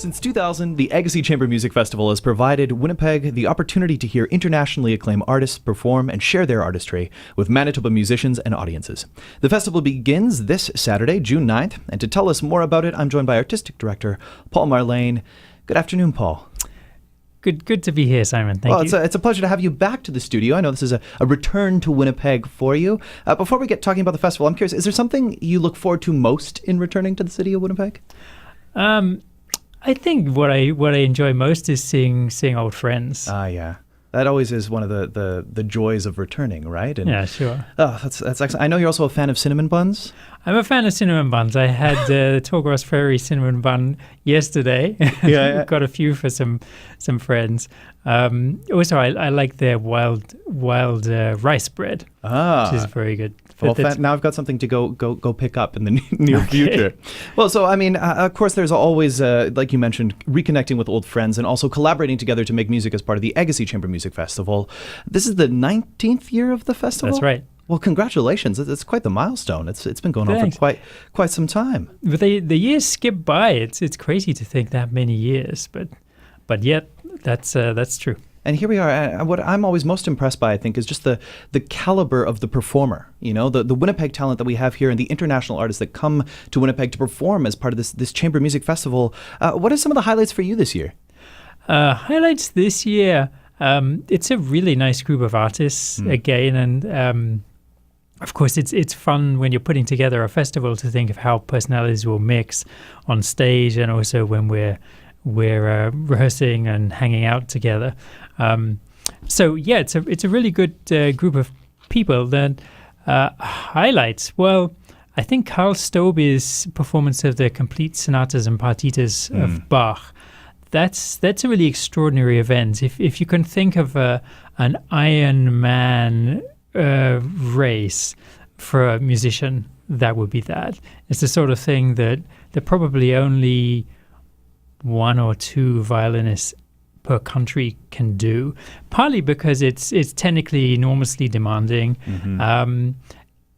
Since 2000, the Agassiz Chamber Music Festival has provided Winnipeg the opportunity to hear internationally acclaimed artists perform and share their artistry with Manitoba musicians and audiences. The festival begins this Saturday, June 9th, and to tell us more about it, I'm joined by Artistic Director Paul Marleyn. Good afternoon, Paul. Good to be here, Simon. Thank you. It's a pleasure to have you back to the studio. I know this is a return to Winnipeg for you. Before we get talking about the festival, I'm curious, is there something you look forward to most in returning to the city of Winnipeg? I think what I enjoy most is seeing old friends. Yeah. That always is one of the joys of returning, right? And, yeah, sure. Oh, that's excellent. I know you're also a fan of cinnamon buns. I'm a fan of cinnamon buns. I had the Tallgrass Prairie cinnamon bun yesterday. Yeah. Got a few for some friends. Also, I like their wild rice bread, which is very good. Well, now I've got something to go pick up in the near future. Well, so I mean, of course, there's always, like you mentioned, reconnecting with old friends and also collaborating together to make music as part of the Agassiz Chamber Music Festival. This is the 19th year of the festival? That's right. Well, congratulations! It's quite the milestone. It's been going on for quite some time. But the years skip by. It's crazy to think that many years, but yet that's true. And here we are. What I'm always most impressed by, I think, is just the caliber of the performer. You know, the Winnipeg talent that we have here and the international artists that come to Winnipeg to perform as part of this Chamber Music Festival. What are some of the highlights for you this year? Highlights this year. It's a really nice group of artists again, and of course, it's fun when you're putting together a festival to think of how personalities will mix on stage, and also when we're rehearsing and hanging out together. So yeah, it's a really good group of people. Then highlights. Well, I think Carl Stobe's performance of the complete sonatas and partitas of Bach. That's a really extraordinary event. If you can think of an Iron Man race for a musician, that would be that. It's the sort of thing that probably only one or two violinists per country can do, partly because it's technically enormously demanding.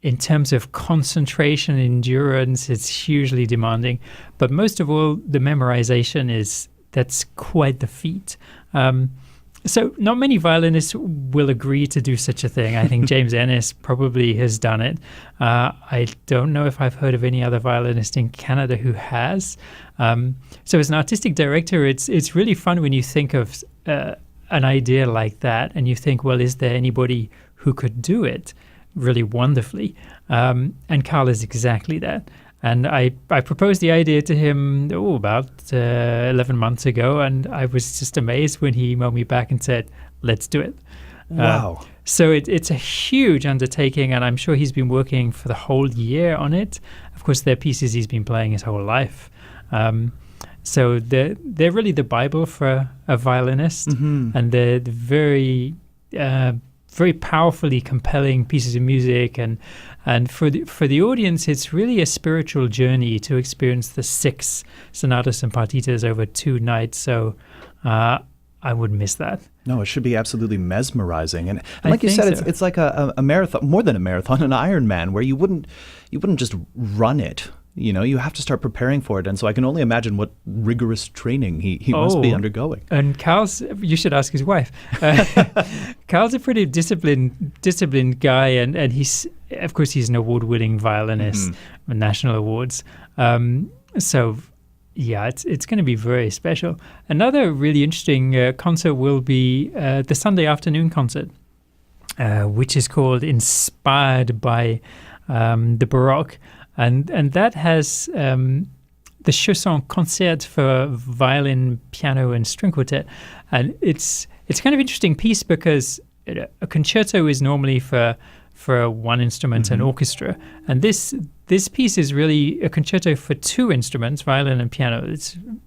In terms of concentration, endurance, it's hugely demanding. But most of all, the memorization that's quite the feat. So not many violinists will agree to do such a thing. I think James Ennis probably has done it. I don't know if I've heard of any other violinist in Canada who has. So as an artistic director, it's really fun when you think of an idea like that and you think, well, is there anybody who could do it really wonderfully? And Carl is exactly that. And I proposed the idea to him about 11 months ago, and I was just amazed when he emailed me back and said, let's do it. Wow. So it's a huge undertaking, and I'm sure he's been working for the whole year on it. Of course, they're pieces he's been playing his whole life. So they're really the Bible for a violinist, and they're very very powerfully compelling pieces of music, and for the audience, it's really a spiritual journey to experience the 6 sonatas and partitas over 2 nights. So I wouldn't miss that. No, it should be absolutely mesmerizing, and like you said, it's like a marathon, more than a marathon, an Ironman, where you wouldn't just run it. You know, you have to start preparing for it. And so I can only imagine what rigorous training he must be undergoing. And you should ask his wife. Carl's a pretty disciplined guy. And he's an award-winning violinist with national awards. So, yeah, it's going to be very special. Another really interesting concert will be the Sunday afternoon concert, which is called Inspired by the Baroque. And that has the Chausson concert for violin, piano, and string quartet. And it's kind of interesting piece because a concerto is normally for one instrument and orchestra. And this piece is really a concerto for 2 instruments, violin and piano.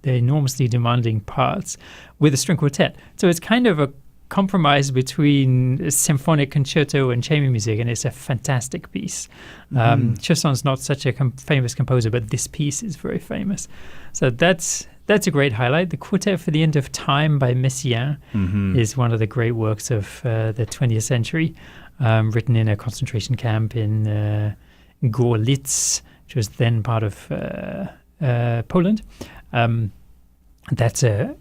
They're enormously demanding parts with a string quartet. So it's kind of a compromise between a symphonic concerto and chamber music, and it's a fantastic piece. Chausson's not such a famous composer, but this piece is very famous. So that's a great highlight. The Quartet for the End of Time by Messiaen is one of the great works of the 20th century, written in a concentration camp in Gorlitz, which was then part of Poland. that's a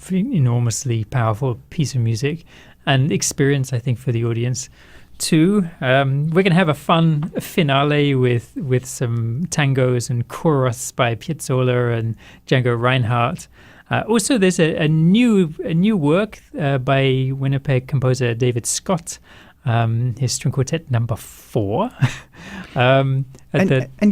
enormously powerful piece of music and experience, I think, for the audience too. We're going to have a fun finale with some tangos and chorus by Piazzolla and Django Reinhardt. Also, there's a new work by Winnipeg composer David Scott, his string quartet number 4. And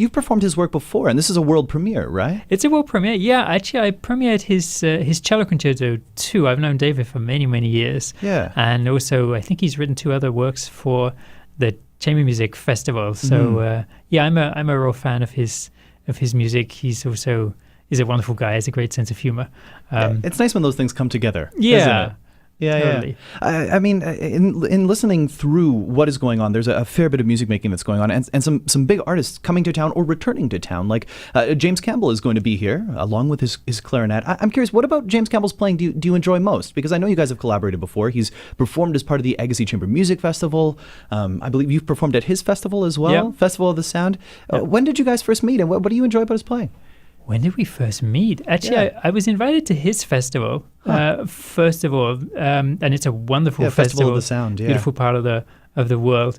you've performed his work before, and this is a world premiere, right? It's a world premiere, yeah. Actually, I premiered his cello concerto too. I've known David for many, many years. Yeah. And also, I think he's written 2 other works for the Chamber Music Festival. So, I'm a real fan of his music. He's a wonderful guy. He has a great sense of humor. It's nice when those things come together. Yeah. Isn't it? Yeah, totally. I mean, in listening through what is going on, there's a fair bit of music making that's going on, and some big artists coming to town or returning to town. Like James Campbell is going to be here along with his clarinet. I'm curious, what about James Campbell's playing do you enjoy most? Because I know you guys have collaborated before. He's performed as part of the Agassiz Chamber Music Festival. I believe you've performed at his festival as well, Yep. Festival of the Sound. When did you guys first meet, and what do you enjoy about his playing? When did we first meet? Actually, I was invited to his festival, first of all, and it's a wonderful Festival of the Sound, beautiful part of the world.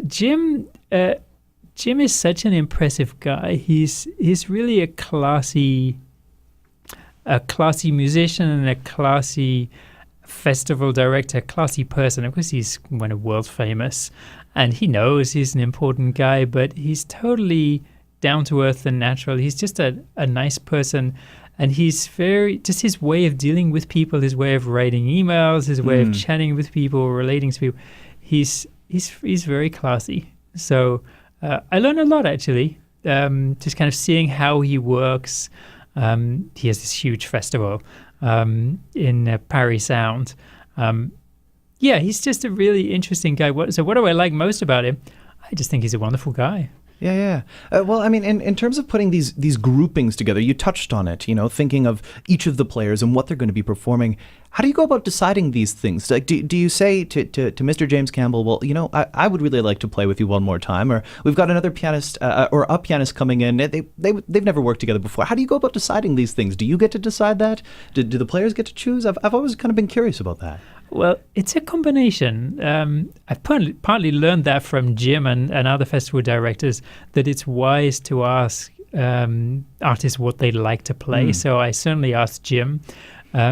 Jim is such an impressive guy. He's really a classy musician and a classy festival director, a classy person. Of course, he's world famous, and he knows he's an important guy, but he's totally down to earth and natural. He's just a nice person, and he's just his way of dealing with people, his way of writing emails, his way of chatting with people, relating to people. He's very classy. So I learned a lot, actually, just kind of seeing how he works. He has this huge festival in Paris Sound. He's just a really interesting guy. So what do I like most about him? I just think he's a wonderful guy. Yeah. Well, I mean, in terms of putting these groupings together, you touched on it, thinking of each of the players and what they're going to be performing. How do you go about deciding these things? Like, do you say to Mr. James Campbell, well, I would really like to play with you one more time, or we've got another pianist or a pianist coming in. They've never worked together before. How do you go about deciding these things? Do you get to decide that? Do the players get to choose? I've always kind of been curious about that. Well, it's a combination. I've partly learned that from Jim and other festival directors, that it's wise to ask artists what they'd like to play. So I certainly asked Jim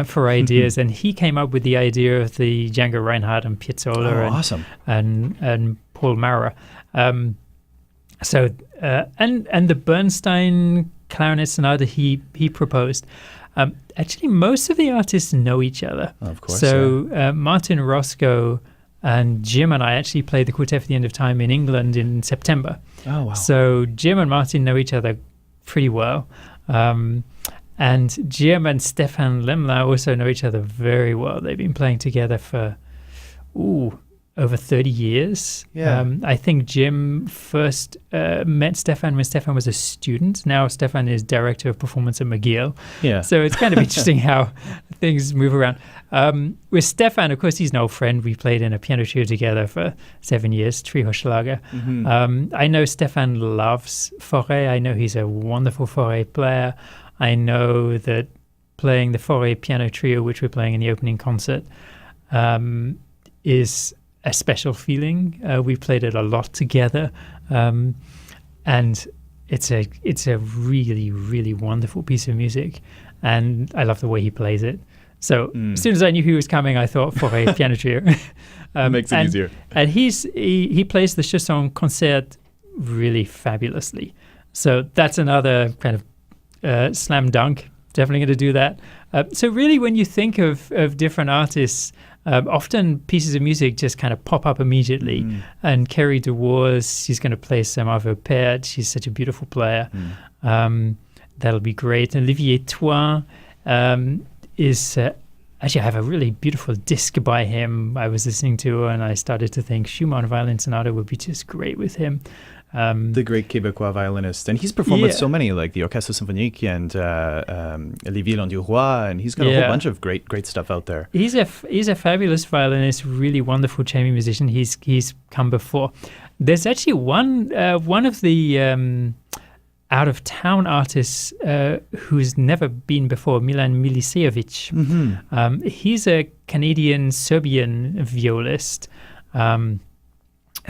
for ideas, and he came up with the idea of the Django Reinhardt and Piazzolla awesome. and Paul Maurer. And the Bernstein clarinet sonata he proposed. Actually, most of the artists know each other. Oh, of course. So Martin Roscoe and Jim and I actually played the Quartet for the End of Time in England in September. Oh, wow. So Jim and Martin know each other pretty well. And Jim and Stefan Lemler also know each other very well. They've been playing together for over 30 years. Yeah. I think Jim first met Stefan when Stefan was a student. Now Stefan is director of performance at McGill. Yeah. So it's kind of interesting how things move around. With Stefan, of course, he's an old friend. We played in a piano trio together for 7 years, Trio Schlager. I know Stefan loves Fauré. I know he's a wonderful Fauré player. I know that playing the Fauré piano trio, which we're playing in the opening concert, is a special feeling. We've played it a lot together, and it's a really, really wonderful piece of music, and I love the way he plays it. So as soon as I knew he was coming, I thought Fauré piano trio. Makes it easier. And he plays the Chausson concert really fabulously. So that's another kind of slam dunk. Definitely going to do that. So really, when you think of different artists, often pieces of music just kind of pop up immediately. And Kerry DeWars, she's going to play some Arvo Pärt. She's such a beautiful player. That'll be great. Olivier Thoin is... actually, I have a really beautiful disc by him I was listening to, and I started to think Schumann Violin Sonata would be just great with him. The great Québécois violinist, and he's performed with so many, like the Orchestre Symphonique and Les Violons du Roi, and he's got a whole bunch of great stuff out there. He's a fabulous violinist, really wonderful chamber musician. He's come before. There's actually one of the out-of-town artist who's never been before, Milan Milisejevic. Mm-hmm. He's a Canadian-Serbian violist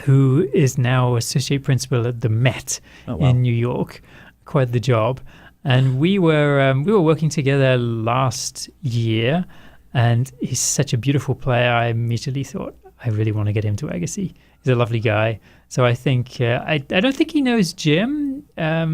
who is now associate principal at the Met in New York. Quite the job. And we were working together last year, and he's such a beautiful player. I immediately thought, I really want to get him to Agassiz. He's a lovely guy. So I think, I don't think he knows Jim. I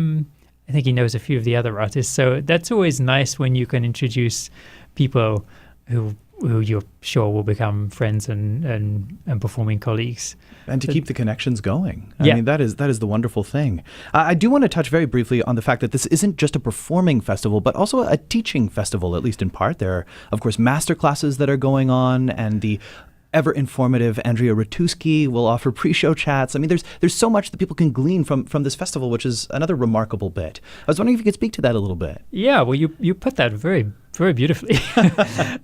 think he knows a few of the other artists. So that's always nice when you can introduce people who you're sure will become friends and performing colleagues. And to keep the connections going. I mean, that is the wonderful thing. I do want to touch very briefly on the fact that this isn't just a performing festival, but also a teaching festival, at least in part. There are, of course, master classes that are going on, and the ever informative Andrea Ratuski will offer pre-show chats. I mean, there's so much that people can glean from this festival, which is another remarkable bit. I was wondering if you could speak to that a little bit. Yeah, well, you put that very, very beautifully.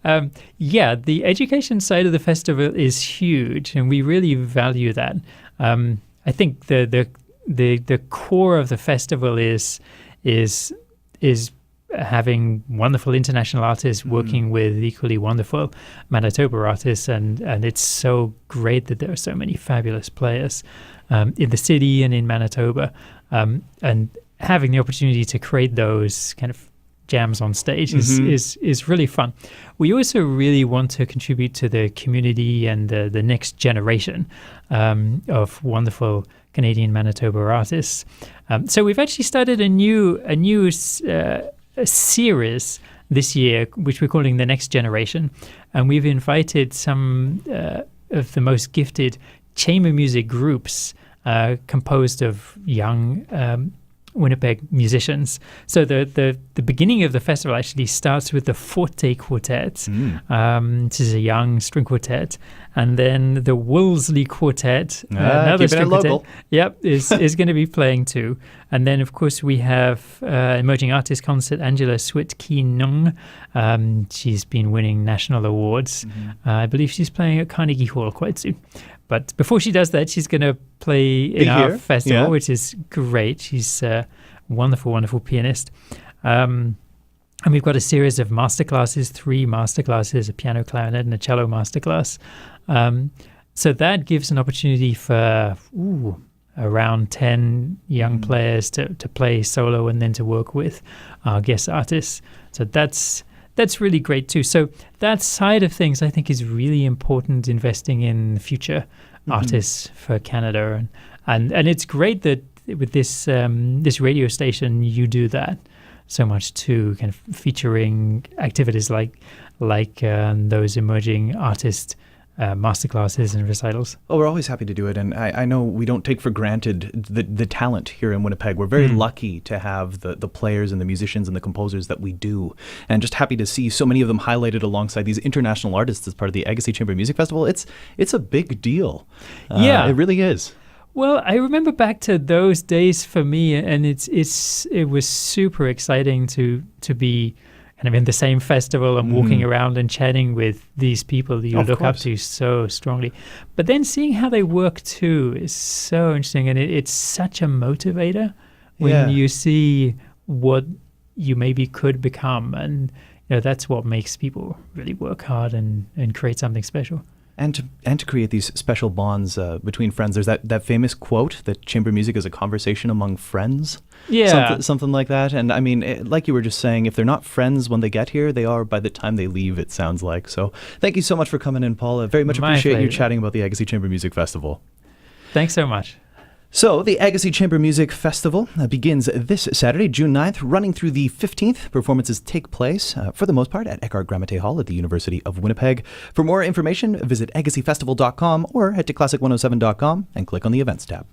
The education side of the festival is huge, and we really value that. I think the core of the festival is having wonderful international artists working with equally wonderful Manitoba artists, and it's so great that there are so many fabulous players in the city and in Manitoba, and having the opportunity to create those kind of jams on stage is really fun. We also really want to contribute to the community and the next generation of wonderful Canadian Manitoba artists. So we've actually started a new series this year, which we're calling The Next Generation, and we've invited some of the most gifted chamber music groups composed of young Winnipeg musicians. So the beginning of the festival actually starts with the Forte Quartet. This is a young string quartet, and then the Wolseley Quartet, another string quartet, is going to be playing too. And then, of course, we have emerging artist concert Angela Swit Keen Nung. She's been winning national awards. I believe she's playing at Carnegie Hall quite soon. But before she does that, she's going to play in our festival, which is great. She's a wonderful, wonderful pianist. And we've got a series of masterclasses, 3 masterclasses, a piano, clarinet, and a cello masterclass. So that gives an opportunity for around 10 young players to play solo and then to work with our guest artists. So that's really great too. So that side of things, I think, is really important, investing in future artists for Canada. And it's great that with this radio station, you do that so much too, kind of featuring activities like those emerging artist masterclasses and recitals. Oh, we're always happy to do it. And I know we don't take for granted the talent here in Winnipeg. We're very lucky to have the players and the musicians and the composers that we do. And just happy to see so many of them highlighted alongside these international artists as part of the Agassiz Chamber Music Festival. It's a big deal. It really is. Well, I remember back to those days for me, and it was super exciting to be kind of in the same festival and walking around and chatting with these people that you look up to so strongly. But then seeing how they work too is so interesting, and it's such a motivator when you see what you maybe could become, and that's what makes people really work hard and create something special. And to create these special bonds between friends. There's that famous quote that chamber music is a conversation among friends. Yeah. Something like that. And I mean, like you were just saying, if they're not friends when they get here, they are by the time they leave, it sounds like. So thank you so much for coming in, Paul. I very much appreciate you chatting about the Agassiz Chamber Music Festival. Thanks so much. So, the Agassiz Chamber Music Festival begins this Saturday, June 9th, running through the 15th. Performances take place, for the most part, at Eckhart Gramate Hall at the University of Winnipeg. For more information, visit agassizfestival.com or head to classic107.com and click on the Events tab.